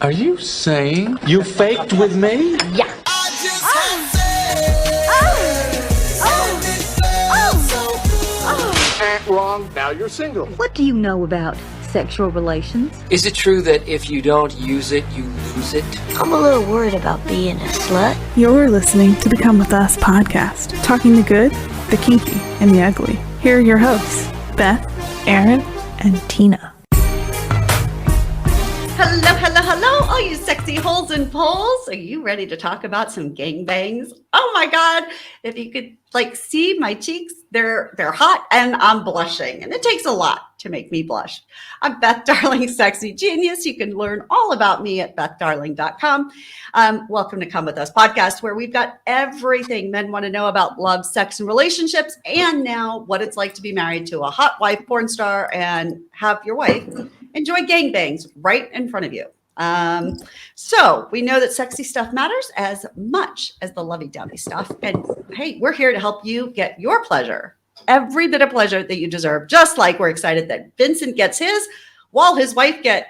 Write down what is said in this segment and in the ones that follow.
Are you saying you faked with me? Yeah. Wrong. Now you're single. What do you know about sexual relations? Is it true that if you don't use it, you lose it? I'm a little worried about being a slut. You're listening to the Come With Us podcast, talking the good, the kinky, and the ugly. Here are your hosts, Beth, Aaron, and Tina. Hello, hello, hello, all you sexy holes and poles. Are you ready to talk about some gangbangs? Oh my God. If you could see my cheeks, they're hot and I'm blushing. And it takes a lot to make me blush. I'm Beth Darling, Sexy Genius. You can learn all about me at BethDarling.com. Welcome to Come With Us podcast, where we've got everything men want to know about love, sex, and relationships. And now what it's like to be married to a hot wife porn star and have your wife enjoy gangbangs right in front of you. So we know that sexy stuff matters as much as the lovey-dovey stuff. And hey, we're here to help you get your pleasure, every bit of pleasure that you deserve, just like we're excited that Vincent gets his while his wife get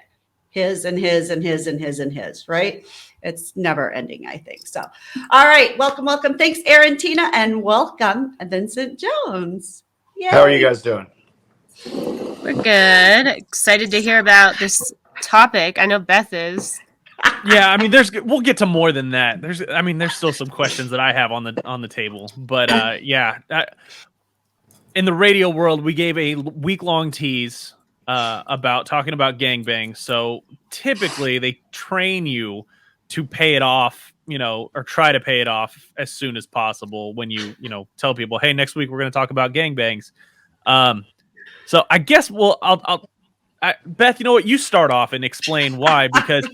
his and his and his and his and his, right? It's never ending, I think. So, all right. Welcome, welcome. Thanks, Aaron, Tina, and welcome, Vincent Jones. Yay. How are you guys doing? We're good. Excited to hear about this topic. I know Beth is. Yeah, I mean, we'll get to more than that. There's still some questions that I have on the table, but in the radio world, we gave a week-long tease about talking about gangbangs. So typically, they train you to pay it off, or try to pay it off as soon as possible when you tell people, hey, next week we're going to talk about gangbangs. So I guess Beth, you know what? You start off and explain why, because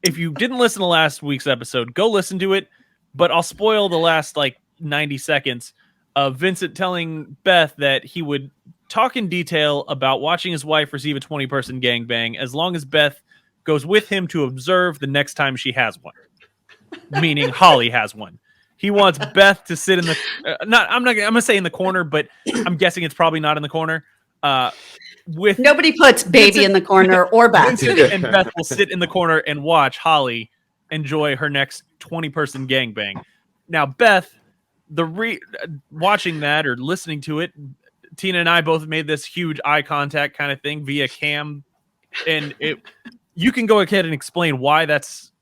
if you didn't listen to last week's episode, go listen to it. But I'll spoil the last 90 seconds of Vincent telling Beth that he would talk in detail about watching his wife receive a 20-person gangbang as long as Beth goes with him to observe the next time she has one, meaning Holly has one. He wants Beth to sit in the I'm gonna say in the corner, but I'm guessing it's probably not in the corner. With nobody puts baby Vincent, in the corner or Beth. Vincent and Beth will sit in the corner and watch Holly enjoy her next 20-person gangbang. Now, Beth, watching that or listening to it, Tina and I both made this huge eye contact kind of thing via cam, and you can go ahead and explain why that's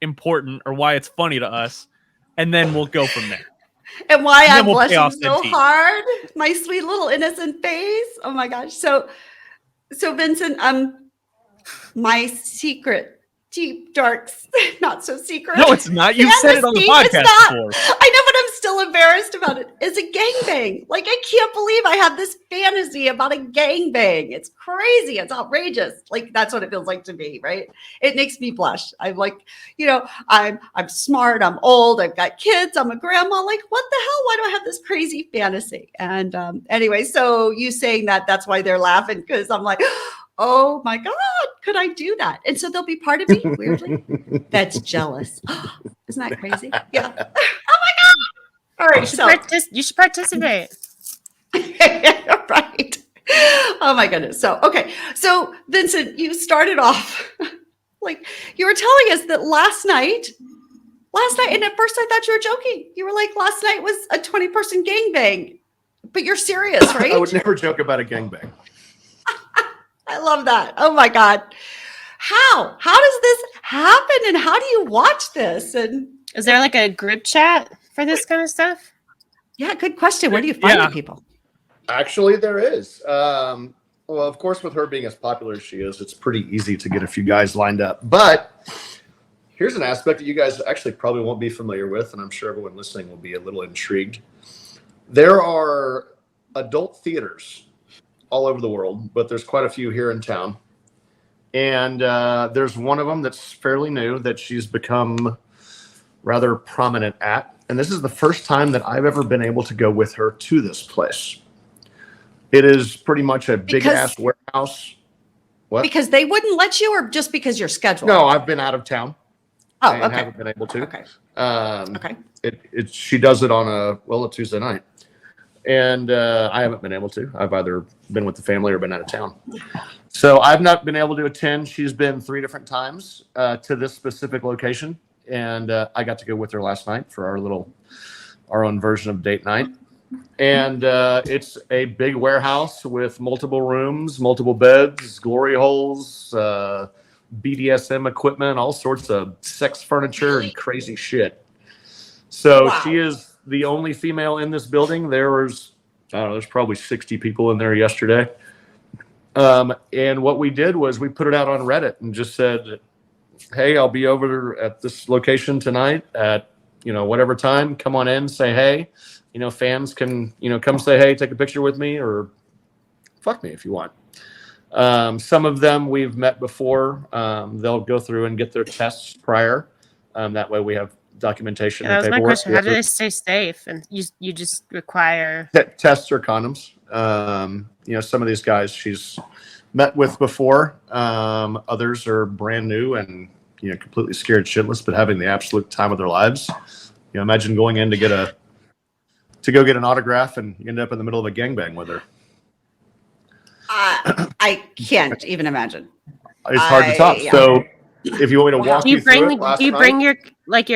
important or why it's funny to us. And then we'll go from there. And why I'm blushing so hard. My sweet little innocent face. Oh my gosh. So Vincent, my secret, deep, dark, not so secret. No, it's not. You've said it on the podcast before. I know, but I'm still embarrassed about it. It's a gangbang. I can't believe I have this fantasy about a gangbang. It's crazy. It's outrageous. That's what it feels like to me, right? It makes me blush. I'm I'm smart. I'm old. I've got kids. I'm a grandma. What the hell? Why do I have this crazy fantasy? And anyway, so you saying that's why they're laughing, because I'm like, oh my God, could I do that? And so they'll be part of me, weirdly, that's jealous. Isn't that crazy? Yeah. Oh my God. All right. You should participate. Right. Oh my goodness. So, okay. So Vincent, you started off you were telling us that last night, and at first I thought you were joking. You were like, last night was a 20-person gangbang, but you're serious, right? I would never joke about a gangbang. I love that. Oh my God. How does this happen? And how do you watch this? And is there a group chat for this kind of stuff? Yeah, good question. Where do you find the people? Actually, there is. Well, of course, with her being as popular as she is, it's pretty easy to get a few guys lined up. But here's an aspect that you guys actually probably won't be familiar with, and I'm sure everyone listening will be a little intrigued. There are adult theaters all over the world, but there's quite a few here in town. And there's one of them that's fairly new that she's become rather prominent at. And this is the first time that I've ever been able to go with her to this place. It is pretty much a big-ass warehouse. What? Because they wouldn't let you, or just because you're scheduled? No, I've been out of town. Oh, and okay. haven't been able to. Okay. Okay. She does it on a Tuesday night. And I haven't been able to. I've either been with the family or been out of town. So I've not been able to attend. She's been 3 different times to this specific location, and I got to go with her last night for our own version of date night. And it's a big warehouse with multiple rooms, multiple beds, glory holes, BDSM equipment, all sorts of sex furniture and crazy shit. So she is the only female in this building. There's probably 60 people in there yesterday. And what we did was we put it out on Reddit and just said, hey, I'll be over at this location tonight at, whatever time. Come on in, say hey. Fans can, come say hey, take a picture with me, or fuck me if you want. Some of them we've met before. They'll go through and get their tests prior. That way we have documentation. That was and my paperwork. question. How do they stay safe? And you just require tests or condoms. Some of these guys she's met with before. Others are brand new and completely scared shitless, but having the absolute time of their lives. Imagine going in to go get an autograph and you end up in the middle of a gangbang with her. I can't even imagine. It's hard to top. Yeah. So if you want me to walk you through it, do you bring your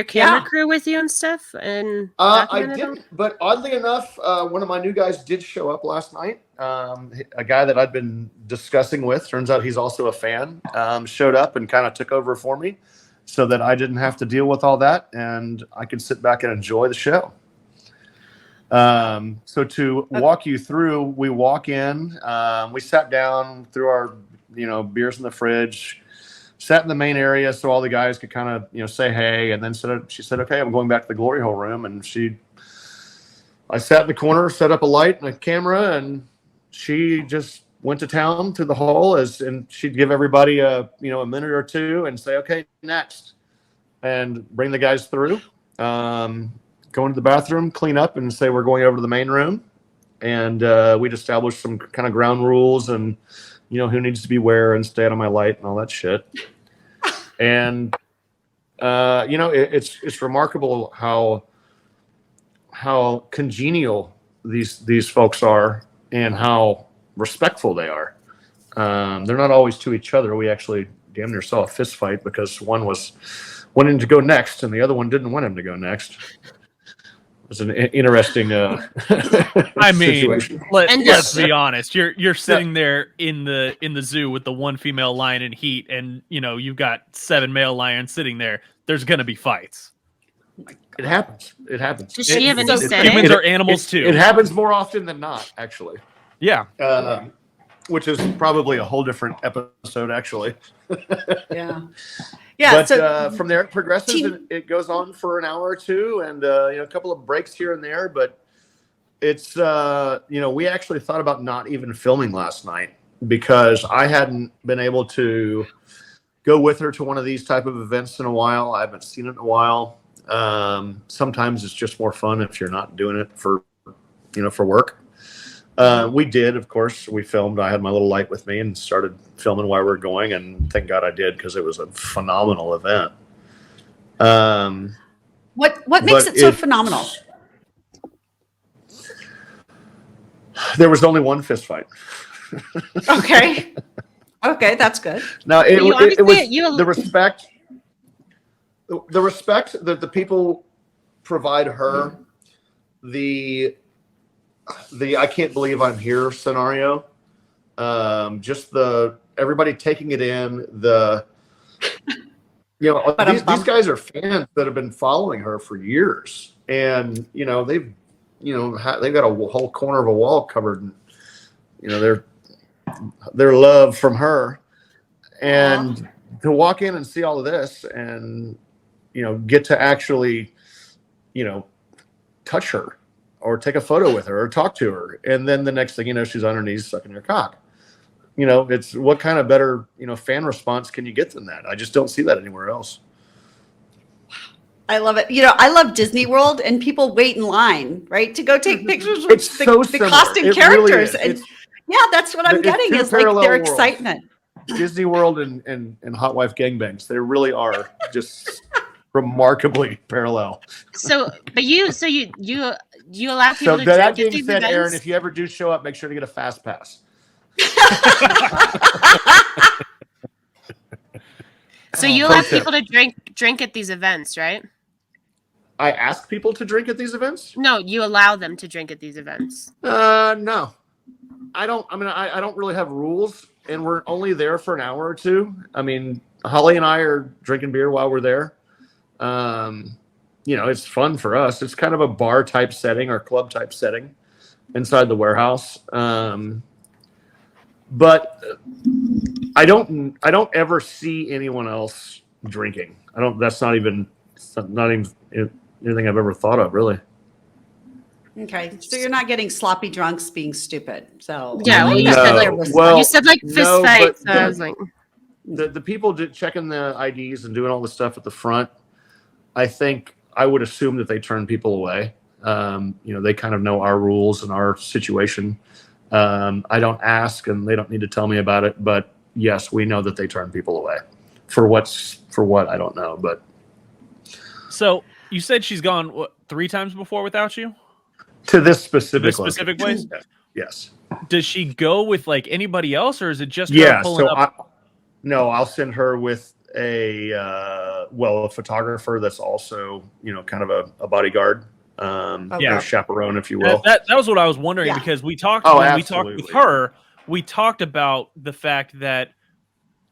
camera crew with you and stuff? And I didn't, but oddly enough, one of my new guys did show up last night. A guy that I'd been discussing with, turns out he's also a fan, showed up and kind of took over for me so that I didn't have to deal with all that and I could sit back and enjoy the show. So to walk you through, we walk in, we sat down, threw our, beers in the fridge, sat in the main area so all the guys could kind of, say hey, and then she said, okay, I'm going back to the glory hole room. And I sat in the corner, set up a light and a camera, and she just went to town through the hall and she'd give everybody a minute or two and say, okay, next, and bring the guys through, go into the bathroom, clean up, and say we're going over to the main room. And we'd establish some kind of ground rules and, who needs to be where and stay out of my light and all that shit. And, it's remarkable how congenial these folks are and how respectful they are. They're not always to each other. We actually damn near saw a fist fight because one was wanting to go next and the other one didn't want him to go next. It was an interesting situation. Let's be honest. You're sitting there in the zoo with the one female lion in heat, and you've got 7 male lions sitting there. There's gonna be fights. It happens. Does she have any setting? Humans are animals too. It happens more often than not, actually. Yeah. Which is probably a whole different episode, actually. Yeah. Yeah. But so from there it progresses and it goes on for an hour or two and a couple of breaks here and there. But it's we actually thought about not even filming last night because I hadn't been able to go with her to one of these type of events in a while. I haven't seen it in a while. Sometimes it's just more fun if you're not doing it for work. We did, of course. We filmed. I had my little light with me and started filming while we were going, and thank God I did because it was a phenomenal event. what makes it so phenomenal? There was only one fist fight. Okay, that's good. Now it was the respect. The respect that the people provide her, the I can't believe I'm here scenario. Just everybody taking it in. These guys are fans that have been following her for years, and they've got a whole corner of a wall covered in, their love from her, and to walk in and see all of this and get to actually touch her or take a photo with her or talk to her. And then the next thing she's on her knees sucking her cock. It's what kind of better, fan response can you get than that? I just don't see that anywhere else. I love it. I love Disney World and people wait in line, right? To go take pictures with the costume characters. Really and that's what I'm getting is like their excitement. Disney World and Hotwife gangbangs. They really are just remarkably parallel. So you allow people to that drink being said, Aaron, if you ever do show up, make sure to get a fast pass. So you allow people to drink at these events, right? I ask people to drink at these events? No, you allow them to drink at these events. No. I don't. I mean, I don't really have rules, and we're only there for an hour or two. I mean, Holly and I are drinking beer while we're there. It's fun for us. It's kind of a bar type setting or club type setting inside the warehouse. But I don't ever see anyone else drinking. That's not even anything I've ever thought of, really. Okay, so you're not getting sloppy drunks being stupid. So yeah, well, you said like fist fight. So I was like, the people checking the IDs and doing all the stuff at the front. I think I would assume that they turn people away. They kind of know our rules and our situation. I don't ask, and they don't need to tell me about it. But yes, we know that they turn people away. For what I don't know. But so you said she's gone 3 times before without you? To this specific place? Yes. Does she go with like anybody else, or is it just her yeah? pulling up? I'll send her with a photographer that's also kind of a bodyguard, a chaperone, if you will. That was what I was wondering because we talked when we talked with her. We talked about the fact that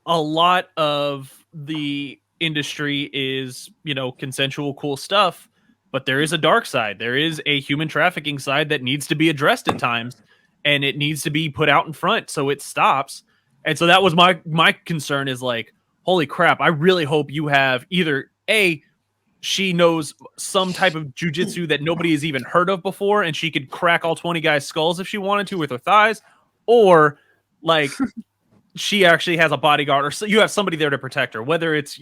a lot of the industry is consensual, cool stuff. But there is a dark side. There is a human trafficking side that needs to be addressed at times, and it needs to be put out in front so it stops. And so that was my concern is like, holy crap, I really hope you have either she knows some type of jujitsu that nobody has even heard of before, and she could crack all 20 guys' skulls if she wanted to with her thighs, or like she actually has a bodyguard, or so you have somebody there to protect her, whether it's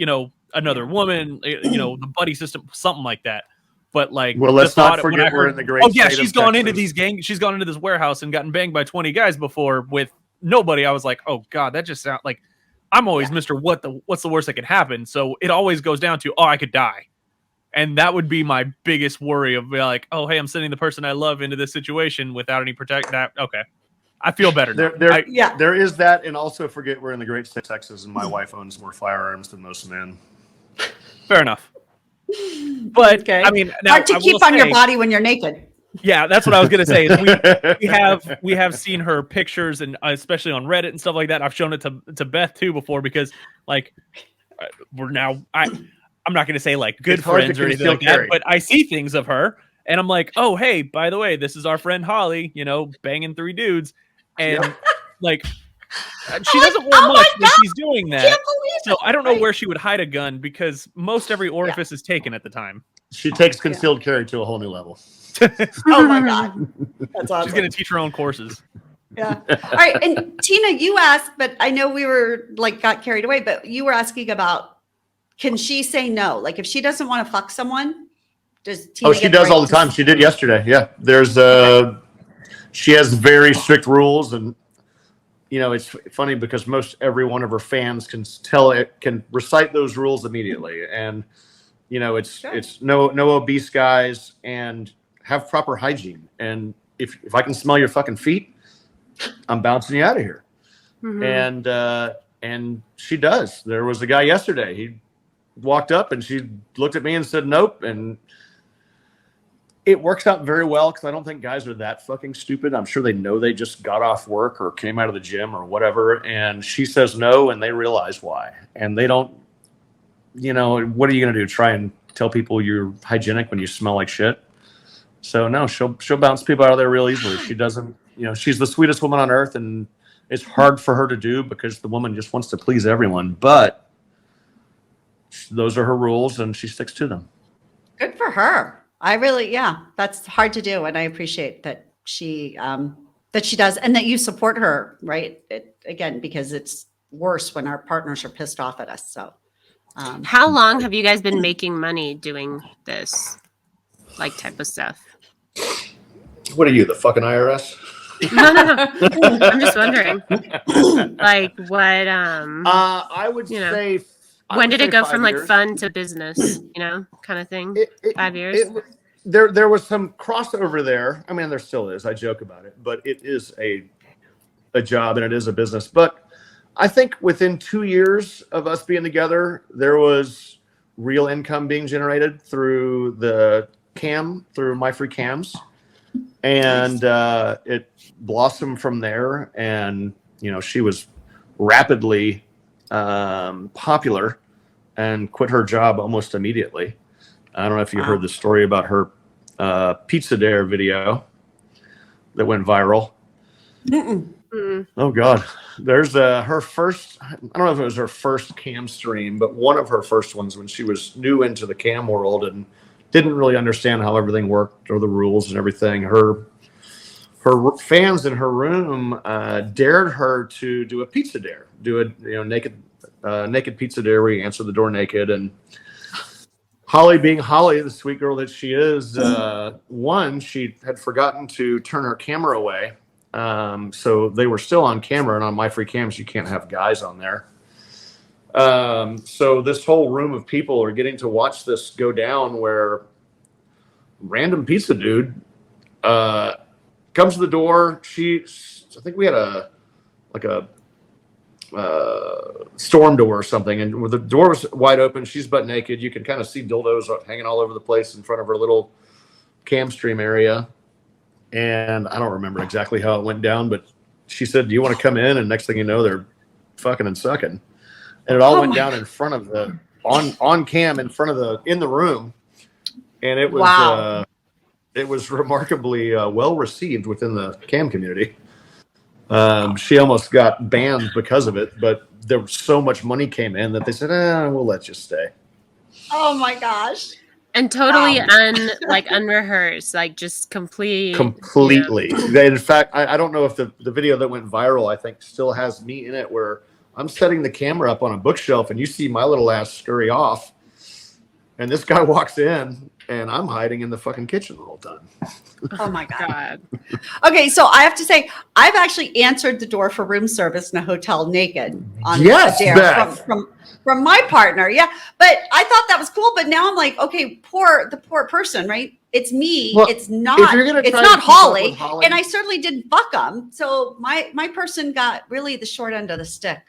another woman, the buddy system, something like that. But like, well, let's not forget we're in the great. Oh yeah, she's gone into She's gone into this warehouse and gotten banged by 20 guys before with nobody. I was like, oh god, that just sounds like I'm always Mr. What's the worst that could happen? So it always goes down to I could die, and that would be my biggest worry of like, oh hey, I'm sending the person I love into this situation without any protect. That okay, I feel better now. There is that, and also forget we're in the great state of Texas, and my wife owns more firearms than most men. Fair enough. But okay. I mean, now, hard to keep on your body when you're naked. Yeah, that's what I was gonna say. We have seen her pictures, and especially on Reddit and stuff like that. I've shown it to Beth too before because like we're now I'm not gonna say like good friends or anything like that, but I see things of her, and I'm like, oh hey, by the way, this is our friend Holly, banging 3 dudes, and like. She doesn't wear much when she's doing that. So I don't know where she would hide a gun because most every orifice is taken at the time. She takes concealed carry to a whole new level. Oh my god. That's awesome. She's going to teach her own courses. Yeah. All right. And Tina, you asked, but I know we were got carried away, but you were asking about, can she say no? Like if she doesn't want to fuck someone, does Tina she does all the time. She did yesterday. Yeah. There's she has very strict rules, and it's funny because most every one of her fans can recite those rules immediately. And, it's no obese guys and have proper hygiene. And if I can smell your fucking feet, I'm bouncing you out of here. Mm-hmm. And she does. There was a guy yesterday. He walked up and she looked at me and said, nope. And it works out very well because I don't think guys are that fucking stupid. I'm sure they know they just got off work or came out of the gym or whatever. And she says no, and they realize why. And they don't, what are you going to do? Try and tell people you're hygienic when you smell like shit? So no, she'll bounce people out of there real easily. She doesn't, she's the sweetest woman on earth, and it's hard for her to do because the woman just wants to please everyone. But those are her rules, and she sticks to them. Good for her. I really, that's hard to do. And I appreciate that she does, and that you support her, right? Again, because it's worse when our partners are pissed off at us. So how long have you guys been making money doing this type of stuff? What are you, the fucking IRS? No. I'm just wondering. What, I would say, when did it go from fun to business, kind of thing? 5 years? There was some crossover there. I mean, there still is. I joke about it, but it is a a job and it is a business. But I think within 2 years of us being together, there was real income being generated through through My Free Cams. And it blossomed from there. And, she was rapidly popular and quit her job almost immediately. I don't know if you heard the story about her Pizza Dare video that went viral. Oh God, there's her first, I don't know if it was her first cam stream, but one of her first ones when she was new into the cam world and didn't really understand how everything worked or the rules and everything. Her fans in her room dared her to do a pizza dare, do a naked pizza dare where you answer the door naked. And Holly, being Holly, the sweet girl that she is, she had forgotten to turn her camera away. So they were still on camera, and on My Free Cams, you can't have guys on there. So this whole room of people are getting to watch this go down where random pizza dude comes to the door. I think we had a storm door or something, and when the door was wide open, she's butt naked. You can kind of see dildos hanging all over the place in front of her little cam stream area. And I don't remember exactly how it went down, but she said, "Do you want to come in?" And next thing you know, they're fucking and sucking. And it all went down in front of the on cam in the room. And it was it was remarkably well received within the cam community. She almost got banned because of it, but there was so much money came in that they said, we'll let you stay. Oh my gosh. And totally unrehearsed, like just completely. In fact, I don't know if the video that went viral, I think, still has me in it, where I'm setting the camera up on a bookshelf and you see my little ass scurry off, and this guy walks in and I'm hiding in the fucking kitchen the whole time. Oh my God. Okay, so I have to say, I've actually answered the door for room service in a hotel naked on a dare from my partner. Yeah, but I thought that was cool. But now I'm like, okay, the poor person, right? It's me. Well, it's not Holly, and I certainly didn't fuck him. So my person got really the short end of the stick.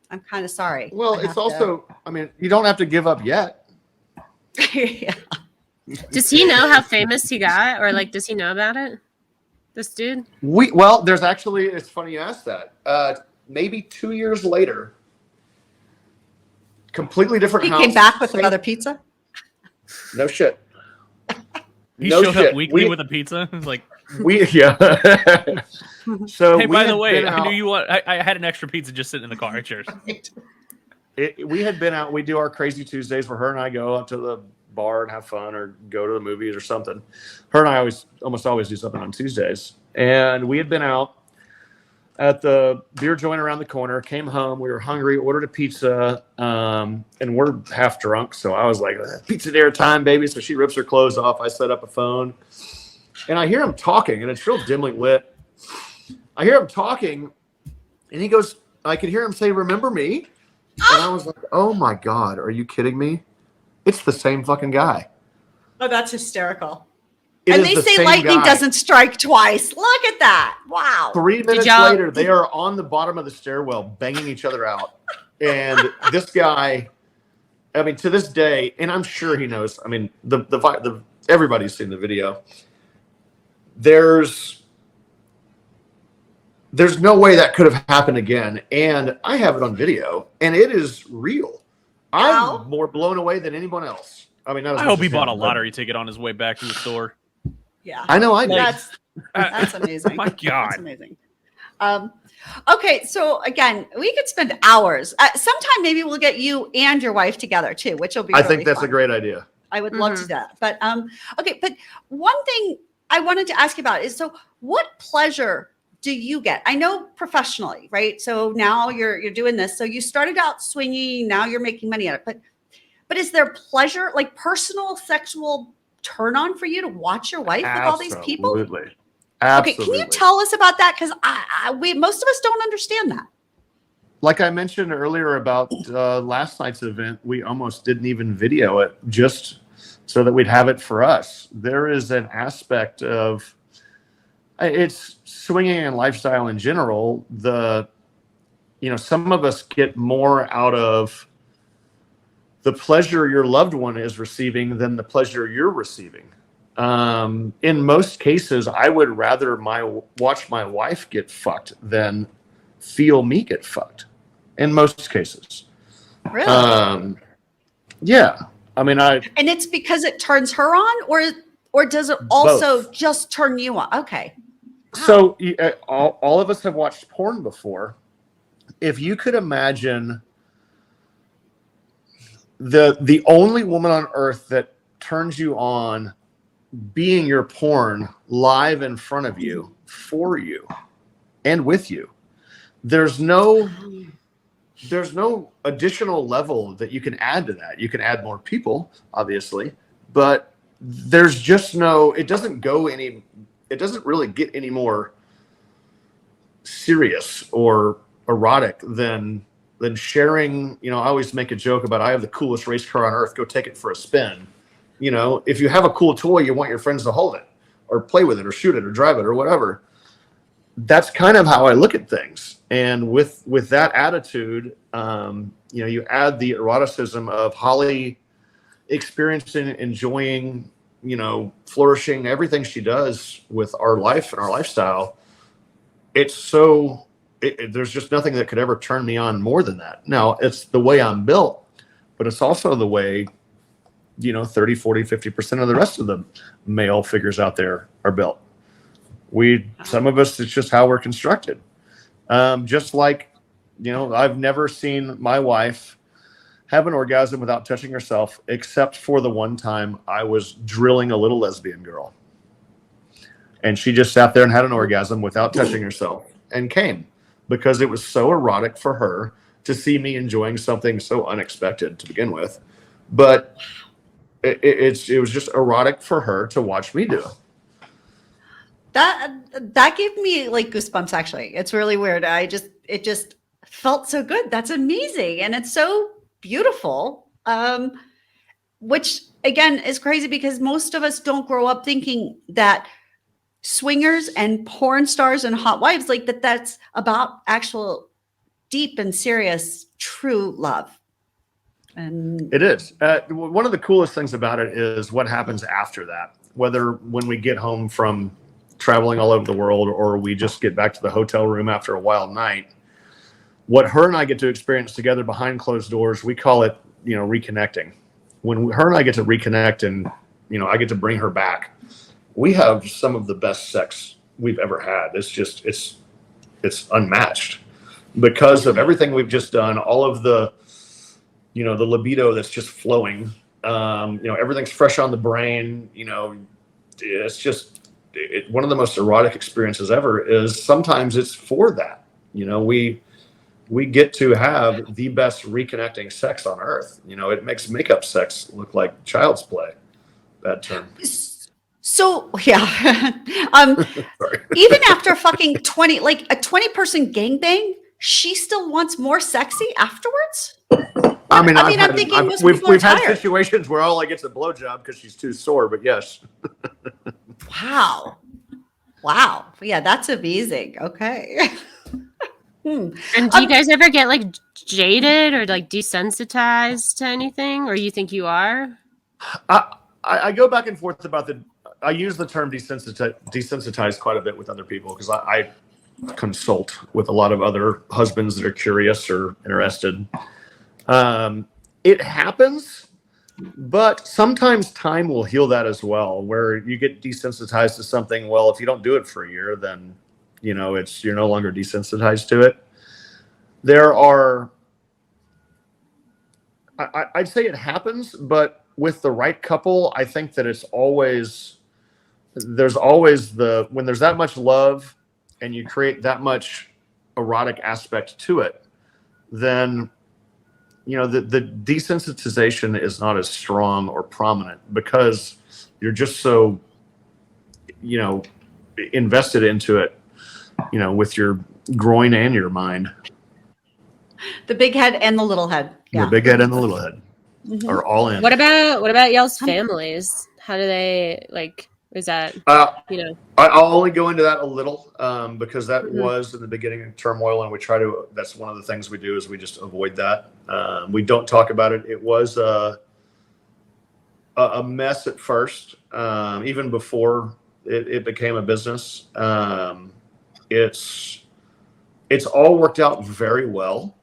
I'm kind of sorry. Well, it's also, I mean, you don't have to give up yet. Yeah. Does he know how famous he got, or like, does he know about it? This dude? There's actually, it's funny you asked that. Maybe 2 years later, completely different house. He came back with another pizza? No shit. He showed up weekly with a pizza. Like So hey, by the way, I knew you want. I had an extra pizza just sitting in the car. Cheers. We had been out. We do our crazy Tuesdays where her and I go out to the bar and have fun, or go to the movies or something. Her and I almost always do something on Tuesdays. And we had been out at the beer joint around the corner, came home, we were hungry, ordered a pizza, and we're half drunk. So I was like, pizza dare time, baby. So she rips her clothes off. I set up a phone and I hear him talking, and it's real dimly lit. I hear him talking and he goes, I could hear him say, "Remember me?" And I was like, oh my God, are you kidding me? It's the same fucking guy. Oh, that's hysterical. It and they say lightning doesn't strike twice. Look at that. Wow. 3 minutes later, they are on the bottom of the stairwell banging each other out. And this guy, I mean, to this day, and I'm sure he knows, I mean, everybody's seen the video. There's no way that could have happened again. And I have it on video, and it is real. I'm more blown away than anyone else. I mean, I hope he bought a lottery ticket on his way back to the store. Yeah, I know. I did. That's amazing. Oh my God, that's amazing. Okay, so again, we could spend hours. Sometime maybe we'll get you and your wife together too, which will be. I think that's fun. A great idea. I would love to do that. But okay, but one thing I wanted to ask you about is, so what pleasure do you get? I know professionally, right? So now you're doing this. So you started out swinging, now you're making money at it. But is there pleasure, like personal sexual turn on for you to watch your wife with all these people? Absolutely. Okay, can you tell us about that? Because most of us don't understand that. Like I mentioned earlier about last night's event, we almost didn't even video it just so that we'd have it for us. There is an aspect of, it's swinging and lifestyle in general. Some of us get more out of the pleasure your loved one is receiving than the pleasure you're receiving. In most cases, I would rather watch my wife get fucked than feel me get fucked. In most cases. Really? Yeah. I mean, and it's because it turns her on, or does it also both. just turn you on? Okay. So all of us have watched porn before. If you could imagine the only woman on earth that turns you on being your porn live in front of you, for you, and with you, there's no additional level that you can add to that. You can add more people, obviously, but there's just it doesn't really get any more serious or erotic than sharing. I always make a joke about, I have the coolest race car on earth, go take it for a spin. If you have a cool toy, you want your friends to hold it or play with it or shoot it or drive it or whatever. That's kind of how I look at things. And with that attitude, you add the eroticism of Holly experiencing, enjoying, flourishing everything she does with our life and our lifestyle. It's there's just nothing that could ever turn me on more than that. Now, it's the way I'm built, but it's also the way, 30, 40, 50% of the rest of the male figures out there are built. Some of us, it's just how we're constructed. Just like, I've never seen my wife have an orgasm without touching herself, except for the one time I was drilling a little lesbian girl. And she just sat there and had an orgasm without touching herself and came, because it was so erotic for her to see me enjoying something so unexpected to begin with. But it was just erotic for her to watch me do it. That gave me like goosebumps. Actually, it's really weird. It just felt so good. That's amazing, and it's so beautiful. Which again is crazy, because most of us don't grow up thinking that swingers and porn stars and hot wives that's about actual deep and serious true love. And it is. One of the coolest things about it is what happens after that, whether when we get home from traveling all over the world or we just get back to the hotel room after a wild night. What her and I get to experience together behind closed doors, we call it, reconnecting. When her and I get to reconnect and, I get to bring her back, we have some of the best sex we've ever had. It's unmatched because of everything we've just done, all of the, the libido that's just flowing. Everything's fresh on the brain. It's just one of the most erotic experiences ever. Is sometimes it's for that. We get to have the best reconnecting sex on earth. It makes makeup sex look like child's play. That term. So yeah, even after fucking 20, like a 20-person gangbang, she still wants more sexy afterwards. I'm thinking we've had situations where all I get's a blowjob because she's too sore. But yes. Wow. Yeah, that's amazing. Okay. And do you guys ever get like jaded or like desensitized to anything, or you think you are? I go back and forth about I use the term desensitized quite a bit with other people because I consult with a lot of other husbands that are curious or interested. It happens, but sometimes time will heal that as well, where you get desensitized to something. Well, if you don't do it for a year, then you're no longer desensitized to it. I'd say it happens, but with the right couple, I think that there's always when there's that much love and you create that much erotic aspect to it, then the desensitization is not as strong or prominent because you're just so invested into it, with your groin and your mind. The big head and the little head. Yeah. The big head and the little head are all in. What about y'all's families? How do they Is that I'll only go into that a little because that Mm-hmm. was in the beginning of turmoil, and we try to. That's one of the things we do is we just avoid that. We don't talk about it. It was a mess at first, even before it became a business. It's all worked out very well,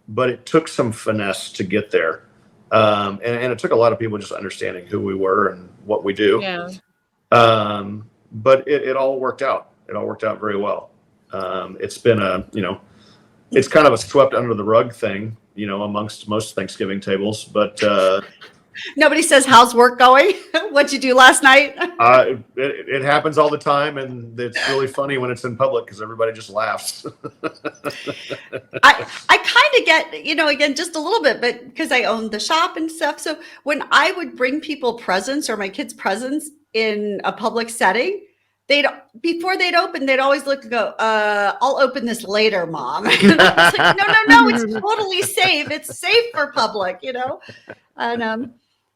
but it took some finesse to get there. And it took a lot of people just understanding who we were and what we do. Yeah. But it all worked out. It all worked out very well. It's been it's kind of a swept under the rug thing, amongst most Thanksgiving tables. But Nobody says, "How's work going? What'd you do last night?" it happens all the time, and it's really funny when it's in public because everybody just laughs. I kind of get, again, just a little bit, but because I own the shop and stuff. So when I would bring people presents or my kids presents in a public setting, before they'd open, they'd always look and go, "I'll open this later, Mom." And I was like, no, it's totally safe. It's safe for public, And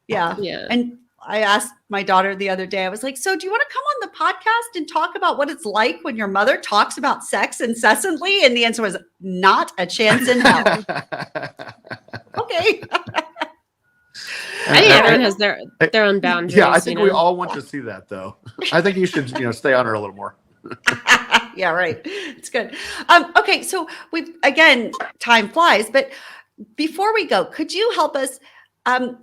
yeah. And I asked my daughter the other day, I was like, "So do you want to come on the podcast and talk about what it's like when your mother talks about sex incessantly?" And the answer was, "Not a chance in hell." Okay. I think everyone has their own boundaries. Yeah, I think we all want to see that, though. I think you should, stay on her a little more. Yeah, right. It's good. Okay, so time flies, but before we go, could you help us? I've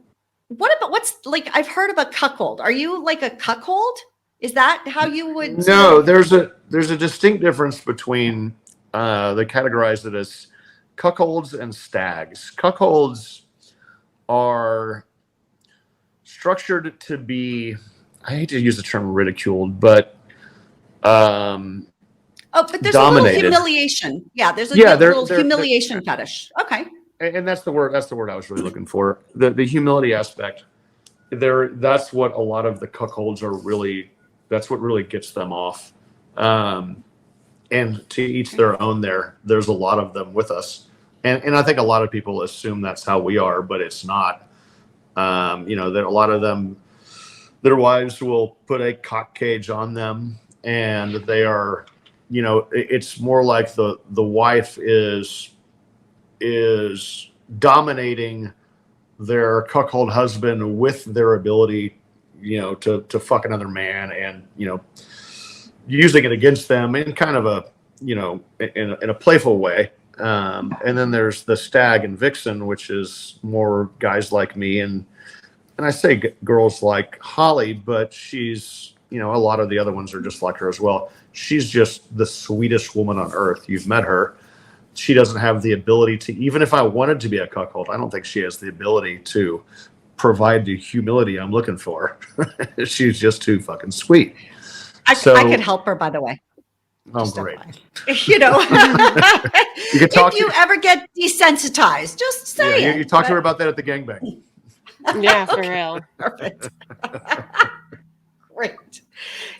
heard of a cuckold. Are you like a cuckold? Is that how you would? No, there's a distinct difference between they categorize it as cuckolds and stags. Cuckolds are structured to be, I hate to use the term ridiculed, but but there's dominated. A little humiliation. Yeah, there's a little humiliation fetish. Okay. And that's the word. That's the word I was really looking for. The humility aspect. That's what a lot of the cuckolds are really. That's what really gets them off. And to each their own. There's a lot of them with us, and I think a lot of people assume that's how we are, but it's not. That a lot of them, their wives will put a cock cage on them, and they are, it's more like the wife is dominating their cuckold husband with their ability, to fuck another man, and using it against them in kind of a, in a playful way. And then there's the stag and vixen, which is more guys like me, and I say girls like Holly, but she's, a lot of the other ones are just like her as well. She's just the sweetest woman on earth. You've met her. She doesn't have the ability to, even if I wanted to be a cuckold, I don't think she has the ability to provide the humility I'm looking for. She's just too fucking sweet. I could help her, by the way. Oh, great. If You can talk you ever get desensitized, just say it. You talk to her about that at the gangbang. Yeah, for real. Perfect. Great.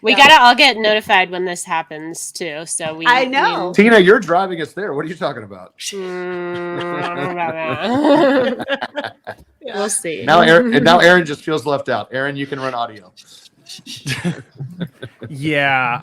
We gotta all get notified when this happens too. So I know. Tina, you're driving us there. What are you talking about? I don't know about that. We'll see. Now Aaron just feels left out. Aaron, you can run audio. Yeah,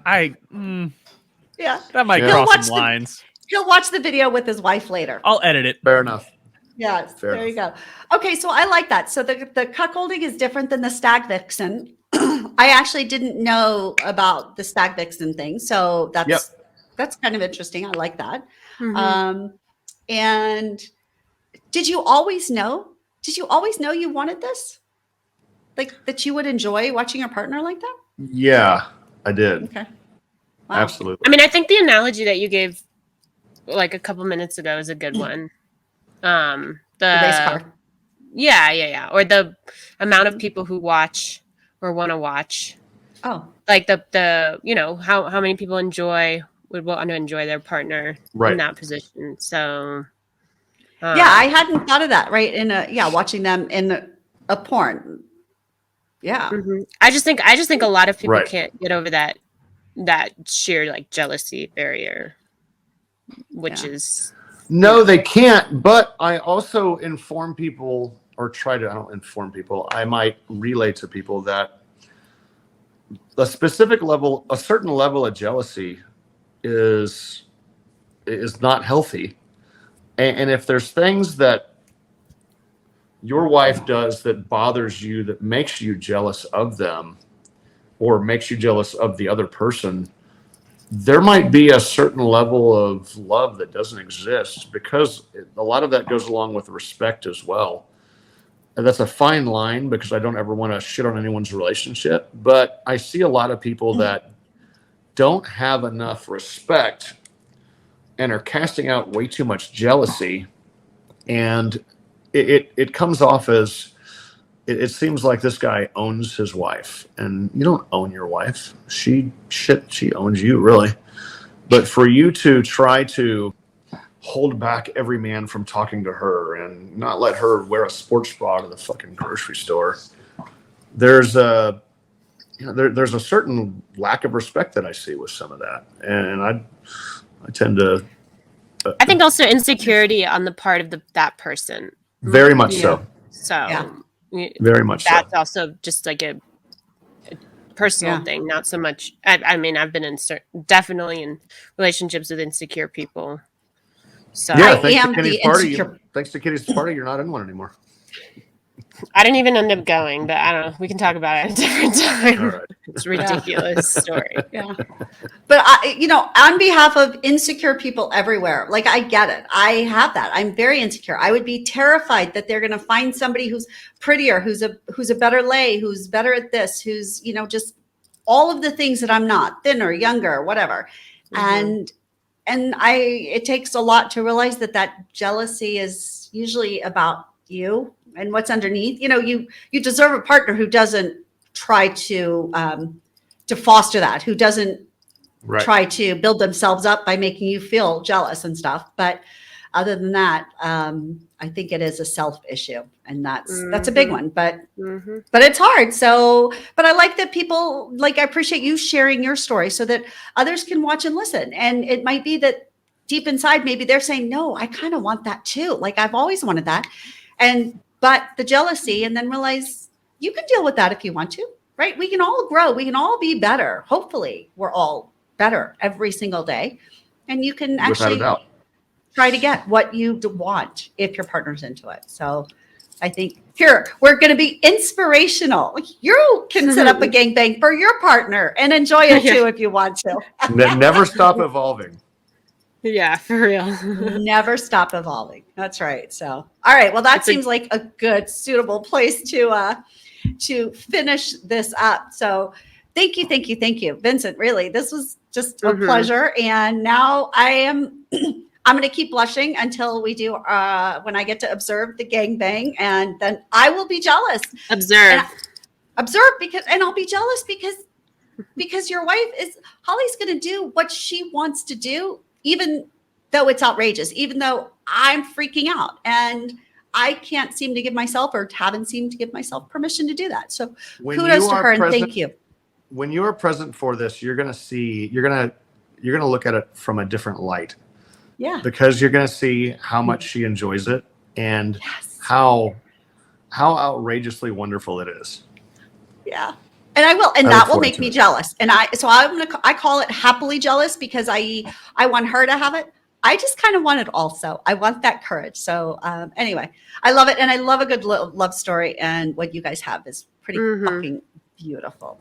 Yeah. that might Yeah. cross some lines. He'll watch the video with his wife later. I'll edit it. Fair enough. Yes, Fair there you go. Okay, so I like that. So the cuckolding is different than the stag vixen. I actually didn't know about the stag vixen thing, so that's kind of interesting. I like that. Mm-hmm. And did you always know? Did you always know you wanted this? Like that you would enjoy watching your partner like that? Yeah, I did. Okay. Wow. Absolutely. I mean, I think the analogy that you gave like a couple minutes ago is a good one. The race car. Yeah. Or the amount of people who watch or want to watch. Oh. Like the how many people would want to enjoy their partner in that position. So yeah, I hadn't thought of that, right? Watching them in a porn. Yeah. Mm-hmm. I just think a lot of people can't get over that sheer like jealousy barrier, which is no, they can't. But I also inform people, or I don't inform people. I might relay to people that a certain level of jealousy is not healthy. And if there's things that your wife does that bothers you, that makes you jealous of them, or makes you jealous of the other person, there might be a certain level of love that doesn't exist, because a lot of that goes along with respect as well. And that's a fine line, because I don't ever want to shit on anyone's relationship. But I see a lot of people that don't have enough respect and are casting out way too much jealousy. And it comes off as, it seems like this guy owns his wife, and you don't own your wife. She owns you, really. But for you to try to hold back every man from talking to her and not let her wear a sports bra to the fucking grocery store, there's a certain lack of respect that I see with some of that, and I tend to. I think also insecurity on the part of that person. Very much so. So. Very much that's so. also just like a personal thing, not so much. I mean, I've been definitely in relationships with insecure people. So thanks to Kitty's party, you're not in one anymore. I didn't even end up going, but I don't know. We can talk about it at a different time. All right. It's a ridiculous story. Yeah. But on behalf of insecure people everywhere, like, I get it. I have that. I'm very insecure. I would be terrified that they're going to find somebody who's prettier, who's a better lay, who's better at this, who's, just all of the things that I'm not, thinner, younger, whatever. Mm-hmm. And it takes a lot to realize that jealousy is usually about you and what's underneath. You deserve a partner who doesn't try to foster that, who doesn't try to build themselves up by making you feel jealous and stuff. But other than that, I think it is a self issue, and that's a big one. But it's hard. So, but I like that people, like, I appreciate you sharing your story so that others can watch and listen. And it might be that deep inside, maybe they're saying, no, I kind of want that too. Like, I've always wanted that. But the jealousy, and then realize you can deal with that if you want to, right? We can all grow. We can all be better. Hopefully we're all better every single day. And you can actually try to get what you want if your partner's into it. So I think here, we're going to be inspirational. You can set up a gangbang for your partner and enjoy it too if you want to. Never stop evolving. Yeah, for real. Never stop evolving. That's right. So, all right. Well, that seems like a good, suitable place to finish this up. So thank you, Vincent. Really, this was just a pleasure. And now I'm going to keep blushing until we do, when I get to observe the gangbang, and then I will be jealous. Observe because I'll be jealous because your wife Holly's going to do what she wants to do, even though it's outrageous, even though I'm freaking out, and I can't seem to give myself, or haven't seemed to give myself, permission to do that. So kudos to her, and thank you. When you are present for this, you're going to look at it from a different light. Yeah. Because you're going to see how much she enjoys it, and how outrageously wonderful it is. Yeah. And I will, and that will make me jealous. And I call it happily jealous, because I want her to have it. I just kind of want it also. I want that courage. So anyway, I love it. And I love a good love story. And what you guys have is pretty fucking beautiful.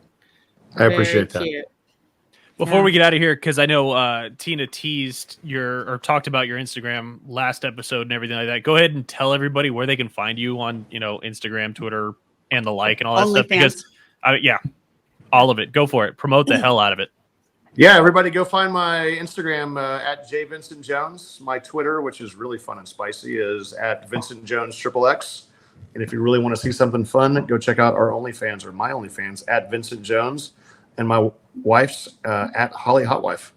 I appreciate that. Before we get out of here, because I know Tina teased talked about your Instagram last episode and everything like that. Go ahead and tell everybody where they can find you on, Instagram, Twitter, and the like, and all that stuff. Because all of it. Go for it. Promote the hell out of it. Yeah, everybody go find my Instagram at Vincent Jones. My Twitter, which is really fun and spicy, is at Vincent Jones XXX. And if you really want to see something fun, go check out our OnlyFans, or my OnlyFans, at Vincent Jones, and my wife's at Holly Hotwife.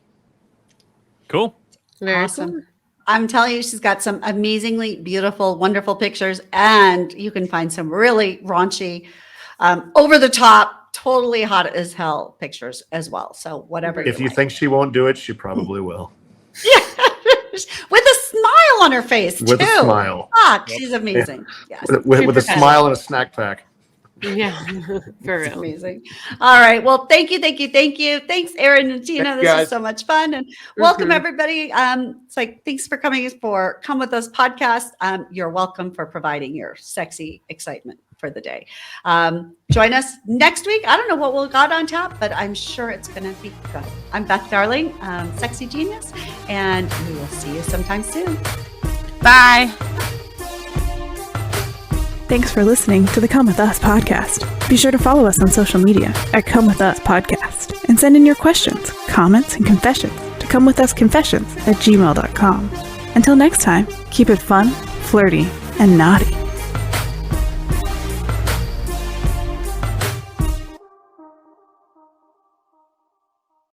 Cool. Very awesome. cool. I'm telling you, she's got some amazingly beautiful, wonderful pictures, and you can find some really raunchy, over the top, totally hot as hell pictures as well. So whatever. If you think she won't do it, she probably will. Yeah, with a smile on her face with too. A smile. She's amazing. Yes. With a smile and a snack pack. Yeah, for It's real. amazing. All right. Well, thank you. Thanks, Aaron and Tina. Thank This you, was guys. so much fun. And welcome Mhm. everybody. It's like, thanks for coming for Come With Us podcast. You're welcome for providing your sexy excitement for the day. Join us next week. I don't know what we'll got on tap, but I'm sure it's going to be good. I'm Beth Darling, Sexy Genius, and we will see you sometime soon. Bye. Thanks for listening to the Come With Us podcast. Be sure to follow us on social media at Come With Us Podcast and send in your questions, comments, and confessions to comewithusconfessions@gmail.com. Until next time, keep it fun, flirty, and naughty.